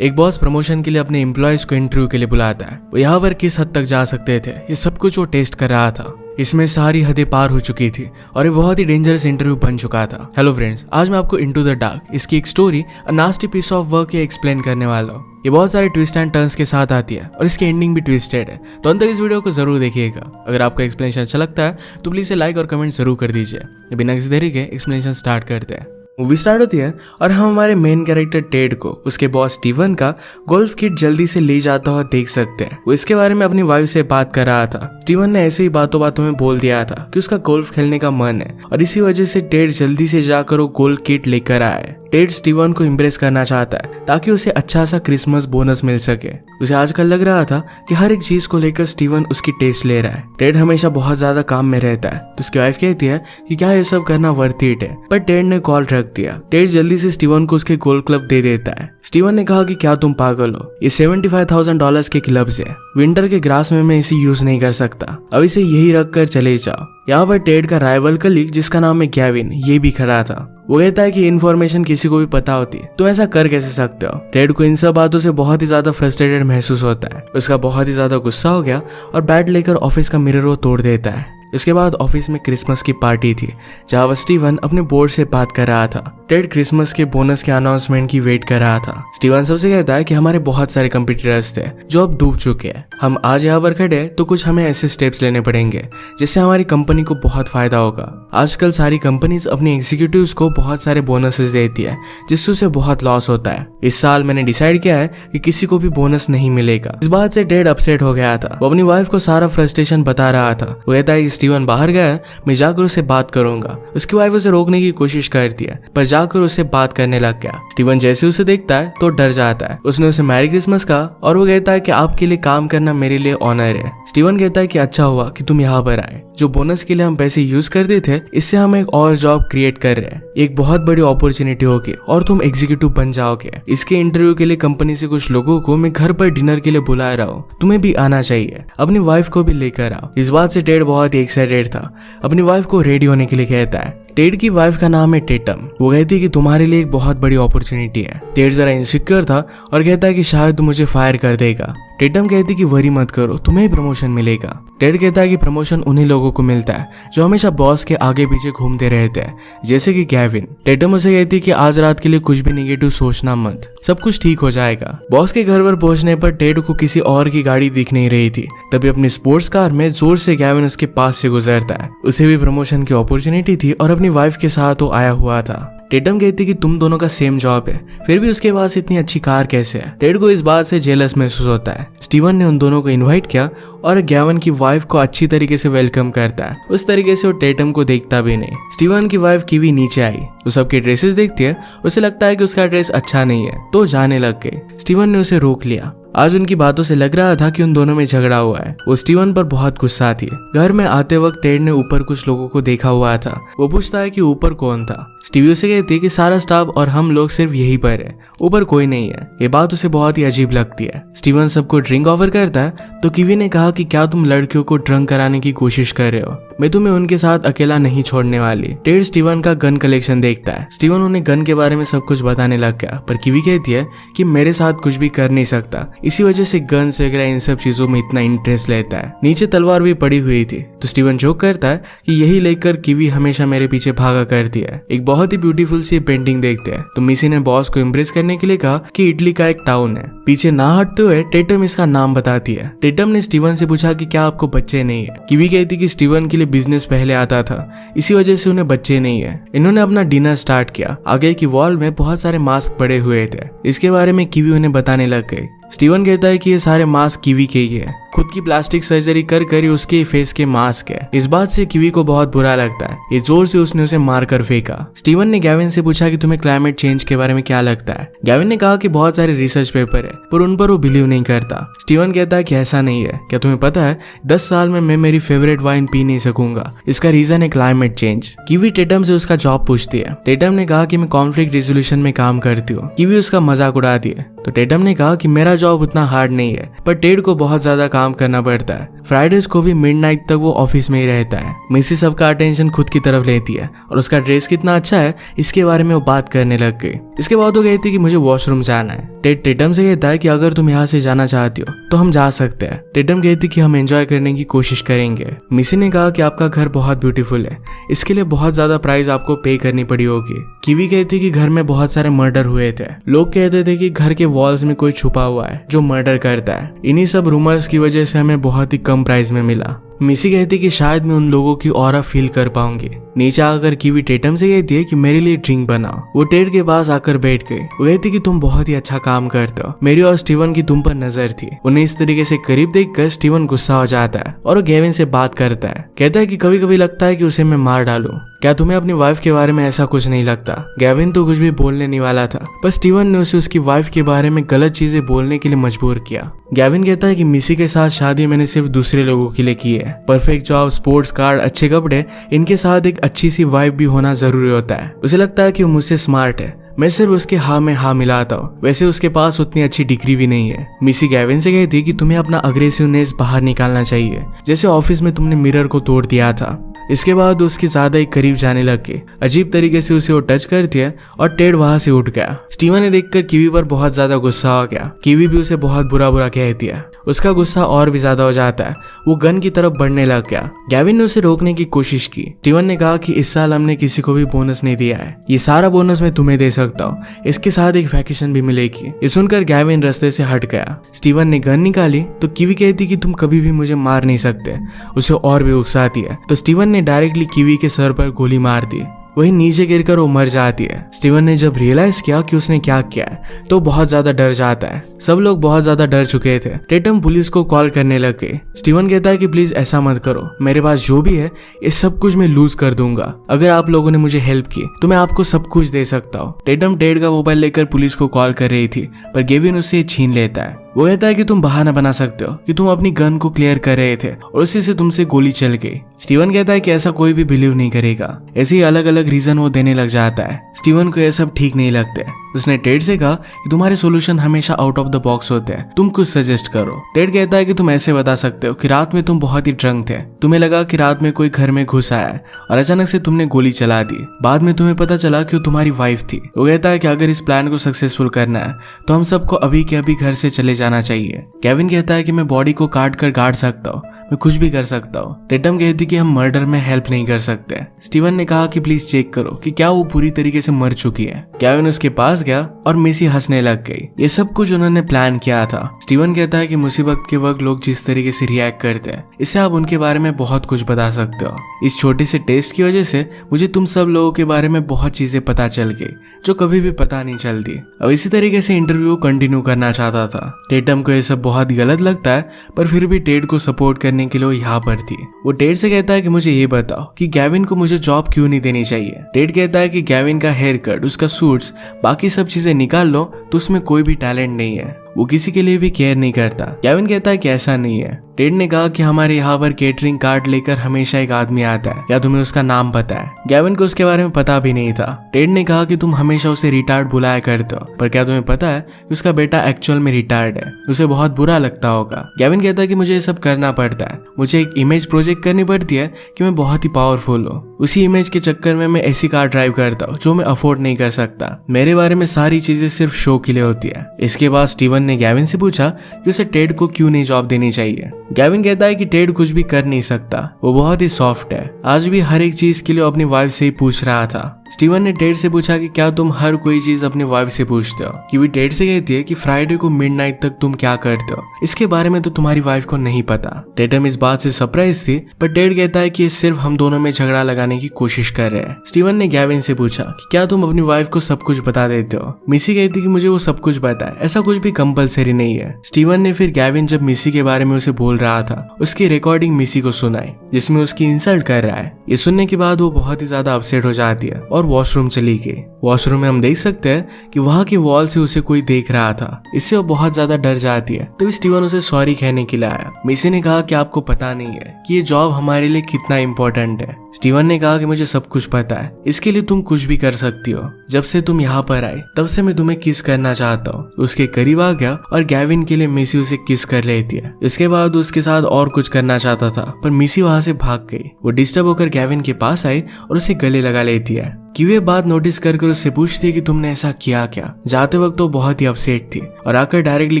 एक boss promotion के लिए अपने एम्प्लॉयज को इंटरव्यू के लिए बुलाता है। वो यहाँ पर किस हद तक जा सकते थे ये सब कुछ वो टेस्ट कर रहा था। इसमें सारी हदें पार हो चुकी थी और ये बहुत ही डेंजरस इंटरव्यू बन चुका था। हेलो फ्रेंड्स, आज मैं आपको इनटू द डार्क इसकी एक story a nasty piece of work ये एक्सप्लेन करने वाला हूँ। ये बहुत सारे ट्विस्ट एंड टर्न्स के साथ आती है और इसकी एंडिंग भी ट्विस्टेड है, तो अंत तक इस वीडियो को जरूर देखिएगा। अगर आपको एक्सप्लेनेशन अच्छा लगता है तो प्लीज लाइक और कमेंट जरूर कर दीजिए। बिना किसी देरी के एक्सप्लेनेशन स्टार्ट करते हैं। मूवी स्टार्ट होती है और हम हमारे मेन कैरेक्टर टेड को उसके बॉस स्टीवन का गोल्फ किट जल्दी से ले जाता हुआ देख सकते हैं। वो इसके बारे में अपनी वाइफ से बात कर रहा था। स्टीवन ने ऐसे ही बातों बातों में बोल दिया था कि उसका गोल्फ खेलने का मन है और इसी वजह से टेड जल्दी से जाकर वो गोल्फ किट लेकर आए। टेड स्टीवन को इम्प्रेस करना चाहता है ताकि उसे अच्छा सा क्रिसमस बोनस मिल सके। उसे आजकल लग रहा था कि हर एक चीज को लेकर स्टीवन उसकी टेस्ट ले रहा है। टेड हमेशा बहुत ज्यादा काम में रहता है, तो उसकी वाइफ कहती है कि क्या ये सब करना वर्थ इट है, पर टेड ने कॉल रख दिया। टेड जल्दी से स्टीवन को उसके गोल्फ क्लब दे देता है। स्टीवन ने कहा कि क्या तुम पागल हो, ये $75,000 के क्लब्स है, विंटर के ग्रास में मैं इसे यूज नहीं कर सकता, अब इसे यही रख कर चले जाओ। यहाँ पर टेड का राइवल कलीग जिसका नाम है गैविन ये भी खड़ा था। वो कहता है कि इन्फॉर्मेशन किसी को भी पता होती है, तो ऐसा कर कैसे सकते हो। टेड को इन सब बातों से बहुत ही ज्यादा फ्रस्ट्रेटेड महसूस होता है। उसका बहुत ही ज्यादा गुस्सा हो गया और बैट लेकर ऑफिस का मिरर वो तोड़ देता है। इसके बाद ऑफिस में क्रिसमस की पार्टी थी जहाँ स्टीवन अपने बोर्ड से बात कर रहा था। टेड क्रिसमस के बोनस के अनाउंसमेंट की वेट कर रहा था। स्टीवन सबसे कहता है कि हमारे बहुत सारे कंपटीटर्स थे जो अब डूब चुके हैं, हम आज यहाँ पर खड़े हैं तो कुछ हमें ऐसे स्टेप्स लेने पड़ेंगे जिससे हमारी कंपनी को बहुत फायदा होगा। आजकल सारी कंपनीज अपने एग्जीक्यूटिव्स को बहुत सारे बोनसेस देती है जिससे उसे बहुत लॉस होता है। इस साल मैंने डिसाइड किया है कि किसी को भी बोनस नहीं मिलेगा। इस बात से टेड अपसेट हो गया था। वो अपनी वाइफ को सारा फ्रस्ट्रेशन बता रहा था। वो कहता है स्टीवन बाहर गया है, मैं जाकर उसे बात करूंगा। उसकी वाइफ उसे रोकने की कोशिश करती है पर जाकर उसे बात करने लग गया। स्टीवन जैसे उसे देखता है तो डर जाता है। उसने उसे मैरी क्रिसमस कहा और वो कहता है कि आपके लिए काम करना मेरे लिए ऑनर है। स्टीवन कहता है कि अच्छा हुआ कि तुम यहाँ पर आए, जो बोनस के लिए हम पैसे यूज करते थे इससे हम एक और जॉब क्रिएट कर रहे हैं, एक बहुत बड़ी अपॉर्चुनिटी होगी और तुम एग्जीक्यूटिव बन जाओगे। इसके इंटरव्यू के लिए कंपनी से कुछ लोगों को मैं घर पर डिनर के लिए बुला रहा हूँ, तुम्हें भी आना चाहिए, अपनी वाइफ को भी लेकर आओ। इस बात से टेड बहुत ही एक्साइटेड था। अपनी वाइफ को रेडी होने के लिए कहता है। टेड की वाइफ का नाम है टेटम। वो कहती है कि तुम्हारे लिए एक बहुत बड़ी अपॉर्चुनिटी है। टेड जरा इनसिक्योर था और कहता है कि शायद तुम मुझे फायर कर देगा। टेटम कहती कि वरी मत करो, तुम्हें प्रमोशन मिलेगा। टेड कहता है कि प्रमोशन उन्हीं लोगों को मिलता है जो हमेशा बॉस के आगे पीछे घूमते रहते हैं, जैसे कि गैविन। टेटम उसे कहती कि आज रात के लिए कुछ भी नेगेटिव सोचना मत, सब कुछ ठीक हो जाएगा। बॉस के घर पर पहुंचने पर टेड को किसी और की गाड़ी दिख नहीं रही थी। तभी अपनी स्पोर्ट्स कार में जोर से गैविन उसके पास से गुजरता है। उसे भी प्रमोशन की अपॉर्चुनिटी थी और अपनी वाइफ के साथ वो आया हुआ था। टेटम कहती कि तुम दोनों का सेम जॉब है, फिर भी उसके पास इतनी अच्छी कार कैसे है। टेड को इस बात से जेलस महसूस होता है। स्टीवन ने उन दोनों को इनवाइट किया और गैवन की वाइफ को अच्छी तरीके से वेलकम करता है। उस तरीके से वो टेटम को देखता भी नहीं। स्टीवन की वाइफ कीवी नीचे आई, वो सबके ड्रेसेस देखती है। उसे लगता है कि उसका ड्रेस अच्छा नहीं है तो जाने लग गई। स्टीवन ने उसे रोक लिया। आज उनकी बातों से लग रहा था कि उन दोनों में झगड़ा हुआ है। वो स्टीवन पर बहुत गुस्सा थी। घर में आते वक्त टेड ने ऊपर कुछ लोगों को देखा हुआ था। वो पूछता है कि ऊपर कौन था। स्टीवी उसे कहती है कि सारा स्टाफ और हम लोग सिर्फ यहीं पर है, ऊपर कोई नहीं है। ये बात उसे बहुत ही अजीब लगती है। स्टीवन सबको ड्रिंक ऑफर करता है तो कीवी ने कहा कि क्या तुम लड़कियों को ड्रंक कराने की कोशिश कर रहे हो, मैं तुम्हें उनके साथ अकेला नहीं छोड़ने वाली। टेड स्टीवन का गन कलेक्शन देखता है। स्टीवन उन्हें गन के बारे में सब कुछ बताने लग गया, पर कीवी कहती है कि मेरे साथ कुछ भी कर नहीं सकता, इसी वजह से गन्स वगैरह इन सब चीजों में इतना इंटरेस्ट लेता है। नीचे तलवार भी पड़ी हुई थी तो स्टीवन जोक करता है कि यही लेकर कीवी हमेशा मेरे पीछे भागा करती है। एक बहुत ही ब्यूटीफुल सी पेंटिंग देखते हैं तो मिसी ने बॉस को इम्प्रेस करने के लिए कहा कि इटली का एक टाउन है। पीछे ना हटते हुए टेटम इसका नाम बताती है। टेटम ने स्टीवन से पूछा कि क्या आपको बच्चे नहीं है। कीवी कहती कि स्टीवन के लिए बिजनेस पहले आता था, इसी वजह से उन्हें बच्चे नहीं है। इन्होंने अपना डिनर स्टार्ट किया। आगे की वॉल में बहुत सारे मास्क पड़े हुए थे। इसके बारे में कीवी उन्हें बताने लग गई। स्टीवन कहता है कि ये सारे मास्क कीवी के ही है, खुद की प्लास्टिक सर्जरी कर कर उसके फेस के मास्क है। इस बात से कीवी को बहुत बुरा लगता है। ये जोर से उसने उसे मार कर फेंका। स्टीवन ने गैविन से पूछा कि तुम्हें क्लाइमेट चेंज के बारे में क्या लगता है। गैविन ने कहा कि बहुत सारे रिसर्च पेपर है पर उन पर वो बिलीव नहीं करता। स्टीवन कहता है कि ऐसा नहीं है, क्या तुम्हें पता है 10 साल में मैं मेरी फेवरेट वाइन पी नहीं सकूंगा, इसका रीजन है क्लाइमेट चेंज। कीवी टेटम से उसका जॉब पूछती है। टेटम ने कहा कि मैं कॉन्फ्लिक्ट रिजोल्यूशन में काम करती हूँ। कीवी उसका मजाक उड़ाती है तो टेटम ने कहा कि मेरा जॉब उतना हार्ड नहीं है पर टेड को बहुत ज्यादा काम करना पड़ता है, फ्राइडेज को भी मिडनाइट तक वो ऑफिस में ही रहता है। मिसी सबका अटेंशन खुद की तरफ लेती है और उसका ड्रेस कितना अच्छा है इसके बारे में वो बात करने लग गई। इसके बाद वो कहती कि मुझे वॉशरूम जाना है। टेड टेटम से कहता है कि अगर तुम यहाँ से जाना चाहती हो तो हम जा सकते हैं। टेटम कहती कि हम एंजॉय करने की कोशिश करेंगे। मिसी ने कहा कि आपका घर बहुत ब्यूटीफुल है, इसके लिए बहुत ज्यादा प्राइस आपको पे करनी पड़ी होगी। कीवी कहती कि घर में बहुत सारे मर्डर हुए थे। लोग कहते थे कि घर के वॉल्स में कोई छुपा हुआ है जो मर्डर करता है। इन्हीं सब रूमर्स की वजह से हमें बहुत ही कम प्राइस में मिला। मिसी कहती कि शायद मैं उन लोगों की ऑरा फील कर पाऊंगी। नीचे आकर कीवी टेटम से कहती है कि मेरे लिए ड्रिंक बनाओ। वो टेड के पास आकर बैठ गई। वो कहती कि तुम बहुत ही अच्छा काम करते हो, मेरी और स्टीवन की तुम पर नजर थी। उन्हें इस तरीके से करीब देखकर स्टीवन गुस्सा हो जाता है और वो गेविन से बात करता है। कहता है कि कभी कभी लगता है कि उसे मैं मार डालूं। क्या तुम्हें अपनी वाइफ के बारे में ऐसा कुछ नहीं लगता? गेविन तो कुछ भी बोलने नहीं वाला था, पर स्टीवन ने उसे उसकी वाइफ के बारे में गलत चीजें बोलने के लिए मजबूर किया। गेविन कहता है कि मिसी के साथ शादी मैंने सिर्फ दूसरे लोगों के लिए की है। परफेक्ट जॉब, स्पोर्ट्स कार, अच्छे कपड़े, इनके साथ एक अच्छी सी वाइफ भी होना जरूरी होता है। उसे लगता है कि वो मुझसे स्मार्ट है, मैं सिर्फ उसके हाँ में हाँ मिलाता हूँ। वैसे उसके पास उतनी अच्छी डिग्री भी नहीं है। मिसी गेविन से कहती है कि तुम्हें अपना अग्रेसिवनेस बाहर निकालना चाहिए, जैसे ऑफिस में तुमने मिरर को तोड़ दिया था। इसके बाद उसके ज्यादा ही करीब जाने लग गई। अजीब तरीके से उसे वो टच करती है और टेड वहां से उठ गया। स्टीवन ने देखकर कीवी पर बहुत ज्यादा गुस्सा हो गया। कीवी भी उसे बहुत बुरा बुरा कहती है। उसका गुस्सा और भी ज्यादा हो जाता है। वो गन की तरफ बढ़ने लग गया। गेविन ने उसे रोकने की कोशिश की। स्टीवन ने कहा कि इस साल हमने किसी को भी बोनस नहीं दिया है, ये सारा बोनस मैं तुम्हें दे सकता हूँ, इसके साथ एक वैकेशन भी मिलेगी। ये सुनकर गेविन रास्ते से हट गया। स्टीवन ने गन निकाली तो कीवी कहती कि तुम कभी भी मुझे मार नहीं सकते। उसे और भी उकसाती है तो स्टीवन ने डायरेक्टली कीवी के सर पर गोली मार दी। वही नीचे गिरकर वो मर जाती है। स्टीवन ने जब रियलाइज किया कि उसने क्या किया है तो बहुत ज्यादा डर जाता है। सब लोग बहुत ज्यादा डर चुके थे। टेटम पुलिस को कॉल करने लग गई। स्टीवन कहता है कि प्लीज ऐसा मत करो, मेरे पास जो भी है ये सब कुछ मैं लूज कर दूंगा। अगर आप लोगों ने मुझे हेल्प की तो मैं आपको सब कुछ दे सकता हूँ। टेटम टेड का मोबाइल लेकर पुलिस को कॉल कर रही थी, पर गेविन उससे छीन लेता है। वो कहता है कि तुम बहाना बना सकते हो कि तुम अपनी गन को क्लियर कर रहे थे और उसी से तुमसे गोली चल गई। स्टीवन कहता है कि ऐसा कोई भी बिलीव नहीं करेगा। ऐसे ही अलग अलग रीजन वो देने लग जाता है। स्टीवन को यह सब ठीक नहीं लगते। उसने टेड से कहा कि तुम्हारे सॉल्यूशन हमेशा आउट ऑफ द बॉक्स होते हैं, तुम कुछ सजेस्ट करो। टेड कहता है कि तुम ऐसे बता सकते हो कि रात में तुम बहुत ही ड्रंक थे, तुम्हें लगा कि रात में कोई घर में घुस आया है और अचानक से तुमने गोली चला दी। बाद में तुम्हें पता चला कि वो तुम्हारी वाइफ थी। वो कहता है कि अगर इस प्लान को सक्सेसफुल करना है तो हम सबको अभी के अभी घर से चले जाना चाहिए। केविन कहता है कि मैं बॉडी को काट कर गाड़ सकता हूँ, मैं कुछ भी कर सकता हूँ। टेटम कहती कि हम मर्डर में हेल्प नहीं कर सकते। स्टीवन ने कहा कि प्लीज चेक करो कि क्या वो पूरी तरीके से मर चुकी है। केविन उसके पास गया और मिसी हंसने लग गई। ये सब कुछ उन्होंने प्लान किया था। स्टीवन कहता है कि मुसीबत के वक्त लोग जिस तरीके से रिएक्ट करते हैं, इससे आप उनके बारे में बहुत कुछ बता सकते हो। इस छोटे से टेस्ट की वजह से मुझे तुम सब लोगों के बारे में बहुत चीजें पता चल गई जो कभी भी पता नहीं चलती। अब इसी तरीके से इंटरव्यू कंटिन्यू करना चाहता था। टेटम को यह सब बहुत गलत लगता है, पर फिर भी टेड को सपोर्ट करने के लिए वो यहाँ पर थी। वो टेड से कहता है कि मुझे ये बताओ कि गेविन को मुझे जॉब क्यों नहीं देनी चाहिए। टेड कहता है कि गेविन का हेयर कट, उसका सूट्स, बाकी सब चीजें निकाल लो तो उसमें कोई भी टैलेंट नहीं है, वो किसी के लिए भी केयर नहीं करता। केविन कहता है कि ऐसा नहीं है। टेड ने कहा कि हमारे यहाँ पर केटरिंग कार्ड लेकर हमेशा एक आदमी आता है, क्या तुम्हें उसका नाम पता है? गेविन को उसके बारे में पता भी नहीं था। टेड ने कहा कि तुम हमेशा उसे रिटार्ड बुलाया करते हो, पर क्या तुम्हें पता है कि उसका बेटा एक्चुअल में रिटार्ड है? उसे बहुत बुरा लगता होगा। गेविन कहता है कि मुझे ये सब करना पड़ता है, मुझे एक इमेज प्रोजेक्ट करनी पड़ती है कि मैं बहुत ही पावरफुल हूँ। उसी इमेज के चक्कर में मैं ऐसी कार ड्राइव करता हूँ जो मैं अफोर्ड नहीं कर सकता। मेरे बारे में सारी चीजें सिर्फ शो के लिए होती है। इसके बाद स्टीवन ने गेविन से पूछा कि उसे टेड को क्यों नहीं जॉब देनी चाहिए। गेविन कहता है कि टेड कुछ भी कर नहीं सकता, वो बहुत ही सॉफ्ट है। आज भी हर एक चीज के लिए अपनी वाइफ से ही पूछ रहा था। स्टीवन ने टेड से पूछा कि क्या तुम हर कोई चीज अपनी वाइफ से पूछते हो? कीवी टेड से कहती है कि फ्राइडे को मिडनाइट तक तुम क्या करते हो, इसके बारे में तो तुम्हारी वाइफ को नहीं पता। टेटम इस बात से सरप्राइज थी, पर टेड कहता है कि सिर्फ हम दोनों में झगड़ा लगाने की कोशिश कर रहे हैं। स्टीवन ने गेविन से पूछा कि क्या तुम अपनी वाइफ को सब कुछ बता देते हो? मिसी कहती कि मुझे वो सब कुछ पता है, ऐसा कुछ भी कंपलसरी नहीं है। स्टीवन ने फिर गेविन जब मिसी के बारे में उसे बोल रहा था उसकी रिकॉर्डिंग मिसी को सुनाई, जिसमें उसकी इंसल्ट कर रहा है। ये सुनने के बाद वो बहुत ही ज्यादा अपसेट हो जाती है और वॉशरूम चली गई। वॉशरूम में हम देख सकते हैं कि वहां की वॉल से उसे कोई देख रहा था, इससे वो बहुत ज्यादा डर जाती है। तभी स्टीवन उसे सॉरी कहने के लिए आया। मिसी ने कहा कि आपको पता नहीं है कि ये जॉब हमारे लिए कितना इम्पोर्टेंट है। स्टीवन ने कहा कि मुझे सब कुछ पता है, इसके लिए तुम कुछ भी कर सकती हो। जब से तुम यहाँ पर आए तब से मैं तुम्हें किस करना चाहता हूँ। उसके करीब आ गया और गैविन के लिए मिसी उसे किस कर लेती है। इसके बाद उसके साथ और कुछ करना चाहता था पर मिसी वहां से भाग गई। वो डिस्टर्ब होकर गैविन के पास आई और उसे गले लगा लेती है। किवी बात नोटिस कर उससे पूछती है कि तुमने ऐसा किया क्या। जाते वक्त तो बहुत ही अपसेट थी और आकर डायरेक्टली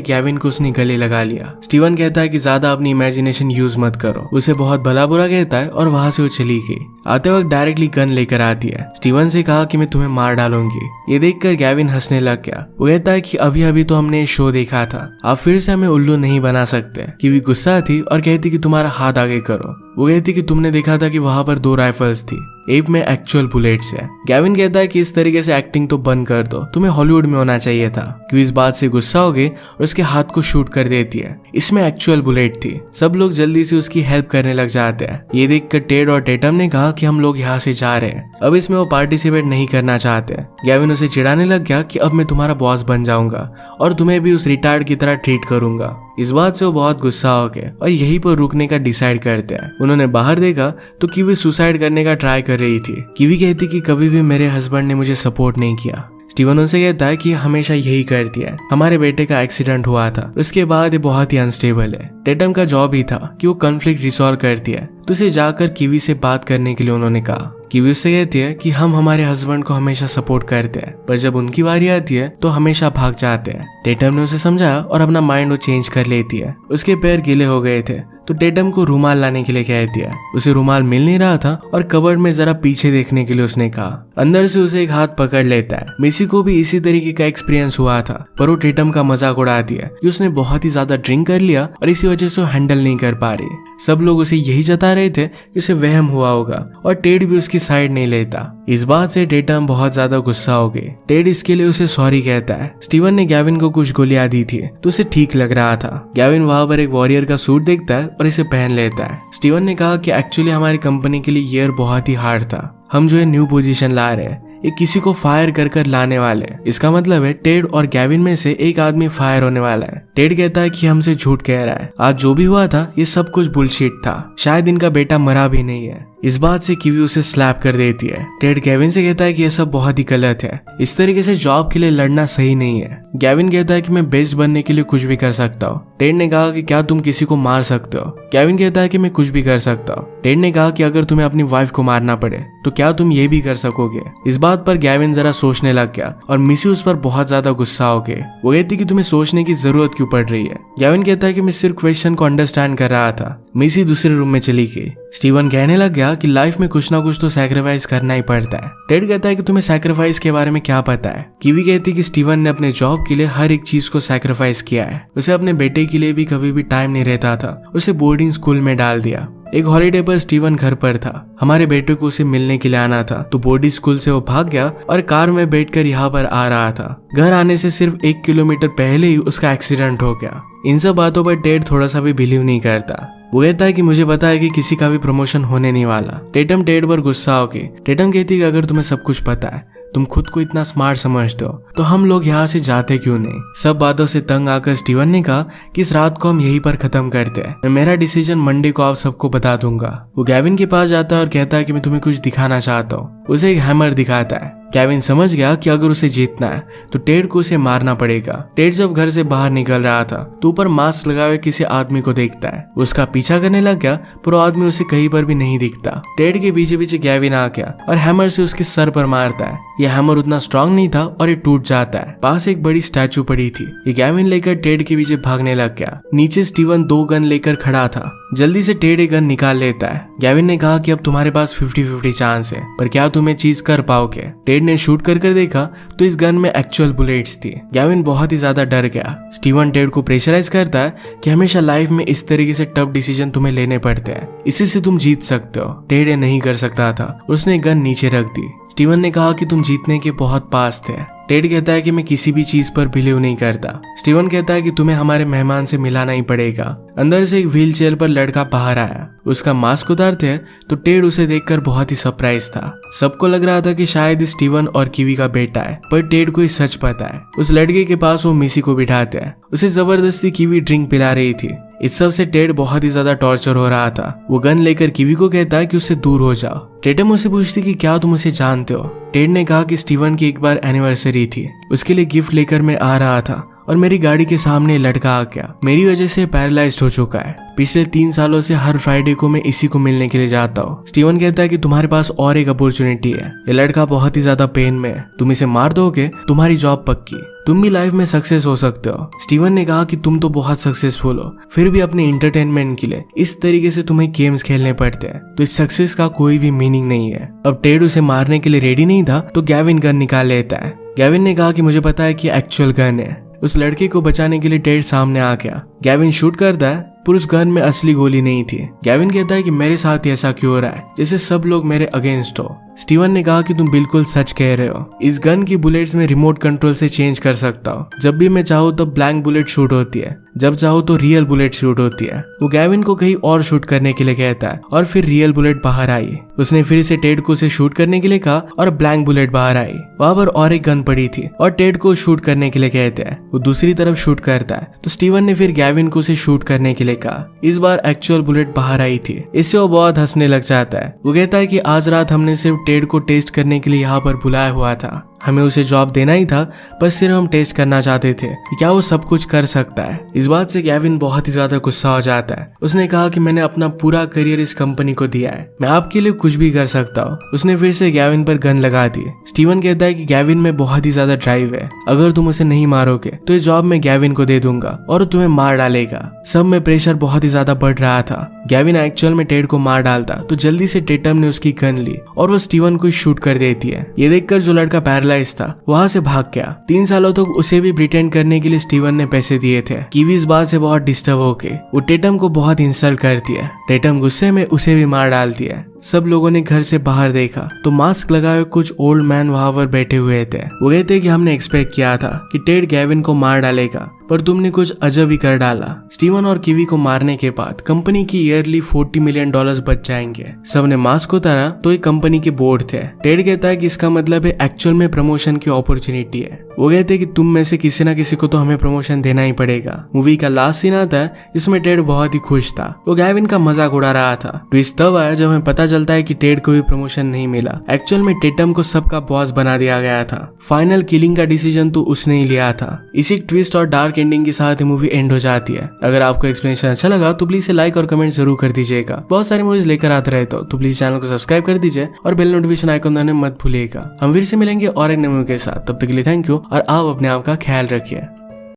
गैविन को उसने गले लगा लिया। स्टीवन कहता है कि ज्यादा अपनी इमेजिनेशन यूज मत करो। उसे बहुत भला बुरा कहता है और वहां से वो चली गई। आते वक्त डायरेक्टली गन लेकर आती है। स्टीवन से कहा कि मैं तुम्हें मार डालूंगी। ये देखकर गैविन हंसने लग गया। वो कहता है कि अभी अभी तो हमने ये शो देखा था, आप फिर से हमें उल्लू नहीं बना सकते। किवी गुस्सा थी और कहती कि तुम्हारा हाथ आगे करो। वो कहती कि तुमने देखा था कि वहां पर 2 राइफल्स थी, एक में एक्चुअल बुलेट्स है। गैविन कहता है कि इस तरीके से एक्टिंग तो बंद कर दो, तुम्हें हॉलीवुड में होना चाहिए था। क्यों इस बात से गुस्सा हो गई और उसके हाथ को शूट कर देती है। इसमें एक्चुअल बुलेट थी। सब लोग जल्दी से उसकी हेल्प करने लग जाते हैं। ये देखकर टेड और टेटम ने कहा कि हम लोग यहाँ से जा रहे हैं, अब इसमें वो पार्टिसिपेट नहीं करना चाहते। गैविन उसे चिढ़ाने लग गया कि अब मैं तुम्हारा बॉस बन जाऊंगा और तुम्हें भी उस रिटार्ड की तरह ट्रीट करूंगा। इस बात से वो बहुत गुस्सा हो गए और यहीं पर रुकने का डिसाइड करते हैं। उन्होंने बाहर देखा तो किवी सुसाइड करने का ट्राई कर रही थी। किवी कहती कि कभी भी मेरे हस्बैंड ने मुझे सपोर्ट नहीं किया। स्टीवन उनसे कहता है कि हमेशा यही करती है, हमारे बेटे का एक्सीडेंट हुआ था, उसके बाद ये बहुत ही अनस्टेबल है। टेटम का जॉब ही था कि वो कॉन्फ्लिक्ट रिसॉल्व करती है, तो उसे जाकर किवी से बात करने के लिए उन्होंने कहा। किवी उससे कहती है कि हम हमारे हस्बैंड को हमेशा सपोर्ट करते हैं, पर जब उनकी बारी आती है तो हमेशा भाग जाते हैं। टेटम ने उसे समझाया और अपना माइंड वो चेंज कर लेती है। उसके पैर गीले हो गए थे तो टेटम को रुमाल लाने के लिए कहती है। उसे रुमाल मिल नहीं रहा था और कबर्ड में जरा पीछे देखने के लिए उसने कहा। अंदर से उसे एक हाथ पकड़ लेता है। मिसी को भी इसी तरीके का एक्सपीरियंस हुआ था, पर वो टेटम का मजाक उड़ाती है कि उसने बहुत ही ज्यादा ड्रिंक कर लिया और इसी वजह से वो हैंडल नहीं कर पा रही। सब लोग उसे यही जता रहे थे कि उसे वहम हुआ होगा और टेड भी उसकी साइड नहीं लेता। इस बात से टेटम बहुत ज्यादा गुस्सा हो गई। टेड इसके लिए उसे सॉरी कहता है। स्टीवन ने गैविन को कुछ गोलियां दी थी तो उसे ठीक लग रहा था। गैविन वहां पर एक वॉरियर का सूट देखता है और इसे पहन लेता है। स्टीवन ने कहा कि एक्चुअली हमारी कंपनी के लिए ईयर बहुत ही हार्ड था, हम जो है न्यू पोजीशन ला रहे हैं, ये किसी को फायर कर लाने वाले। इसका मतलब है टेड और गैविन में से एक आदमी फायर होने वाला है। टेड कहता है कि हमसे झूठ कह रहा है, आज जो भी हुआ था ये सब कुछ बुलशिट था, शायद इनका बेटा मरा भी नहीं है। इस बात से किवी उसे स्लैप कर देती है। टेड गैविन से कहता है कि यह सब बहुत ही गलत है, इस तरीके से जॉब के लिए लड़ना सही नहीं है। गैविन कहता है कि मैं बेस्ट बनने के लिए कुछ भी कर सकता हूँ। टेड ने कहा कि क्या तुम किसी को मार सकते हो? गैविन कहता है कि मैं कुछ भी कर सकता हूँ। टेड ने कहा कि अगर तुम्हें अपनी वाइफ को मारना पड़े तो क्या तुम ये भी कर सकोगे? इस बात पर गैविन जरा सोचने लग गया और मिसी उस पर बहुत ज्यादा गुस्सा हो गए। वो कहती कि तुम्हें सोचने की जरूरत क्यों पड़ रही है? गैविन कहता है कि मैं सिर्फ क्वेश्चन को अंडरस्टैंड कर रहा था। मिसी दूसरे रूम में चली गई। स्टीवन कहने लग गया कि लाइफ में कुछ ना कुछ तो सैक्रिफाइस करना ही पड़ता है। टेड कहता है कि तुम्हें सैक्रिफाइस के बारे में क्या पता है? किवी कहती कि स्टीवन ने अपने जॉब के लिए हर एक चीज को सैक्रिफाइस किया है। उसे अपने बेटे के लिए भी कभी भी टाइम नहीं रहता था, उसे बोर्डिंग स्कूल में डाल दिया। एक हॉलीडे पर स्टीवन घर पर था, हमारे बेटे को उसे मिलने के लिए आना था, तो बोर्डिंग स्कूल से वो भाग गया और कार में बैठकर यहाँ पर आ रहा था। घर आने से सिर्फ 1 किलोमीटर पहले ही उसका एक्सीडेंट हो गया। इन सब बातों पर टेड थोड़ा सा भी बिलीव नहीं करता। वो कहता है कि मुझे पता है कि किसी का भी प्रमोशन होने नहीं वाला। टेटम टेड पर गुस्सा हो गई। टेटम कहती है कि अगर तुम्हें सब कुछ पता है, तुम खुद को इतना स्मार्ट समझते हो, तो हम लोग यहाँ से जाते क्यों नहीं? सब बातों से तंग आकर स्टीवन ने कहा कि इस रात को हम यहीं पर खत्म करते हैं, मैं मेरा डिसीजन मंडे को आप सबको बता दूंगा। वो गैविन के पास जाता है और कहता है कि मैं तुम्हें कुछ दिखाना चाहता हूँ। उसे एक हैमर दिखाता है। गैविन समझ गया कि अगर उसे जीतना है तो टेड को उसे मारना पड़ेगा। टेड जब घर से बाहर निकल रहा था तो ऊपर मास्क लगाए हुए किसी आदमी को देखता है। उसका पीछा करने लग गया पर वो आदमी उसे कहीं पर भी नहीं दिखता। टेड के पीछे पीछे गैविन आ गया और हैमर से उसके सर पर मारता है। यह हैमर उतना स्ट्रांग नहीं था और ये टूट जाता है। पास एक बड़ी स्टैचू पड़ी थी। ये गैविन लेकर टेड के पीछे भागने लग गया। नीचे स्टीवन 2 गन लेकर खड़ा था। जल्दी से टेड एक गन निकाल लेता है। गैविन ने कहा कि अब तुम्हारे पास 50-50 चांस है, पर क्या तुम ये चीज कर पाओगे? टेड ने शूट कर देखा तो इस गन में एक्चुअल बुलेट्स थी। गैविन बहुत ही ज्यादा डर गया। स्टीवन टेड को प्रेशराइज करता है कि हमेशा लाइफ में इस तरीके से टफ डिसीजन तुम्हें लेने पड़ते हैं, इसी से तुम जीत सकते हो। टेड ये नहीं कर सकता था, उसने गन नीचे रख दी। स्टीवन ने कहा कि तुम जीतने के बहुत पास थे। टेड कहता है कि मैं किसी भी चीज पर बिलीव नहीं करता। स्टीवन कहता है कि तुम्हें हमारे मेहमान से मिलाना ही पड़ेगा। अंदर से एक व्हील चेयर पर लड़का बाहर आया। उसका मास्क उतारते हैं तो टेड उसे देखकर बहुत ही सरप्राइज था। सबको लग रहा था कि शायद स्टीवन और किवी का बेटा है, पर टेड को सच पता है। उस लड़के के पास वो मिसी को बिठाते हैं। उसे जबरदस्ती किवी ड्रिंक पिला रही थी। इस सब से टेड बहुत ही ज्यादा टॉर्चर हो रहा था। वो गन लेकर कीवी को कहता है कि उससे दूर हो जाओ। टेटम उसे पूछती कि क्या तुम उसे जानते हो। टेड ने कहा कि स्टीवन की एक बार एनिवर्सरी थी, उसके लिए गिफ्ट लेकर मैं आ रहा था और मेरी गाड़ी के सामने लड़का आ गया। मेरी वजह से पैरालाइज्ड हो चुका है। पिछले 3 सालों से हर फ्राइडे को मैं इसी को मिलने के लिए जाता हूँ। स्टीवन कहता है कि तुम्हारे पास और एक अपॉर्चुनिटी है। ये लड़का बहुत ही ज्यादा पेन में है, तुम इसे मार दोगे, तुम्हारी जॉब पक्की, तुम भी लाइफ में सक्सेस हो सकते हो। स्टीवन ने कहा कि तुम तो बहुत सक्सेसफुल हो, फिर भी अपने एंटरटेनमेंट के लिए इस तरीके से तुम्हें गेम्स खेलने पड़ते हैं, तो इस सक्सेस का कोई भी मीनिंग नहीं है। अब टेड उसे मारने के लिए रेडी नहीं था तो गैविन गन निकाल लेता है। गैविन ने कहा कि मुझे पता है कि एक्चुअल गन है। उस लड़के को बचाने के लिए टेड सामने आ गया। गैविन शूट करता है पर उस गन में असली गोली नहीं थी। गैविन कहता है कि मेरे साथ ही ऐसा क्यों हो रहा है, जैसे सब लोग मेरे अगेंस्ट हो। स्टीवन ने कहा कि तुम बिल्कुल सच कह रहे हो, इस गन की बुलेट्स में रिमोट कंट्रोल से चेंज कर सकता हूँ। जब भी मैं चाहूँ तब ब्लैंक बुलेट शूट होती है, जब चाहूँ तो रियल बुलेट शूट होती है। वो गैविन को कहीं और शूट करने के लिए कहता है और फिर रियल बुलेट बाहर आई। उसने फिर से टेड को उसे शूट करने के लिए कहा और ब्लैंक बुलेट बाहर आई। वहां पर और एक गन पड़ी थी और टेड को शूट करने के लिए कहते हैं। वो दूसरी तरफ शूट करता है तो स्टीवन ने फिर गैविन को उसे शूट करने के लिए कहा। इस बार एक्चुअल बुलेट बाहर आई थी। इससे वो बहुत हंसने लग जाता है। वो कहता है कि आज रात हमने सिर्फ टेड को टेस्ट करने के लिए यहाँ पर बुलाया हुआ था, हमें उसे जॉब देना ही था, पर सिर्फ हम टेस्ट करना चाहते थे कि क्या वो सब कुछ कर सकता है। इस बात से गैविन बहुत ही ज्यादा गुस्सा हो जाता है। उसने कहा कि मैंने अपना पूरा करियर इस कंपनी को दिया है, मैं आपके लिए कुछ भी कर सकता हूँ। उसने फिर से गैविन पर गन लगा दी। स्टीवन कहता है कि गैविन में बहुत ही ज्यादा ड्राइव है, अगर तुम उसे नहीं मारोगे तो ये जॉब मैं गैविन को दे दूंगा और तुम्हें मार डालेगा। सब में प्रेशर बहुत ही ज्यादा बढ़ रहा था। गैविन एक्चुअल में टेड को मार डालता तो जल्दी से टेटम ने उसकी गन ली और वो स्टीवन को शूट कर देती है। ये देखकर जो लड़का पैरालाइज था वहां से भाग गया। 3 सालों तक उसे भी प्रिटेंड करने के लिए स्टीवन ने पैसे दिए थे। कीवी इस बात से बहुत डिस्टर्ब होके वो टेटम को बहुत इंसल्ट करती है। टेटम गुस्से में उसे भी मार डालती है। सब लोगों ने घर से बाहर देखा तो मास्क लगाए कुछ ओल्ड मैन वहां पर बैठे हुए थे। वो कहते कि हमने एक्सपेक्ट किया था कि टेड गैविन को मार डालेगा, पर तुमने कुछ अजब ही कर डाला। स्टीवन और कीवी को मारने के बाद कंपनी की ईयरली $40 मिलियन बच जाएंगे। सबने मास्क उतारा तो ये कंपनी के बोर्ड थे। टेड कहता है कि इसका मतलब है एक्चुअल में प्रमोशन की अपॉर्चुनिटी है। वो कहते हैं कि तुम में से किसी ना किसी को तो हमें प्रमोशन देना ही पड़ेगा। मूवी का लास्ट सीन आता है जिसमें टेड बहुत ही खुश था। वो गैविन का मजाक उड़ा रहा था। ट्विस्ट तब आया जब हमें पता चलता है कि टेड को भी प्रमोशन नहीं मिला। एक्चुअल में टेटम को सबका बॉस बना दिया गया था। फाइनल किलिंग का डिसीजन तो उसने ही लिया था। इसी ट्विस्ट और डार्क एंडिंग के साथ मूवी एंड हो जाती है। अगर आपको एक्सप्लेनेशन अच्छा लगा तो प्लीज लाइक और कमेंट जरूर कर दीजिएगा। बहुत सारी मूवीज लेकर आते रहते हो तो प्लीज चैनल को सब्सक्राइब कर दीजिए और बेल नोटिफिकेशन आइकन दबाना मत भूलिएगा। हम फिर से मिलेंगे और एक नई मूवी के साथ। तब तक के लिए थैंक यू और आप अपने आप का ख्याल रखिए।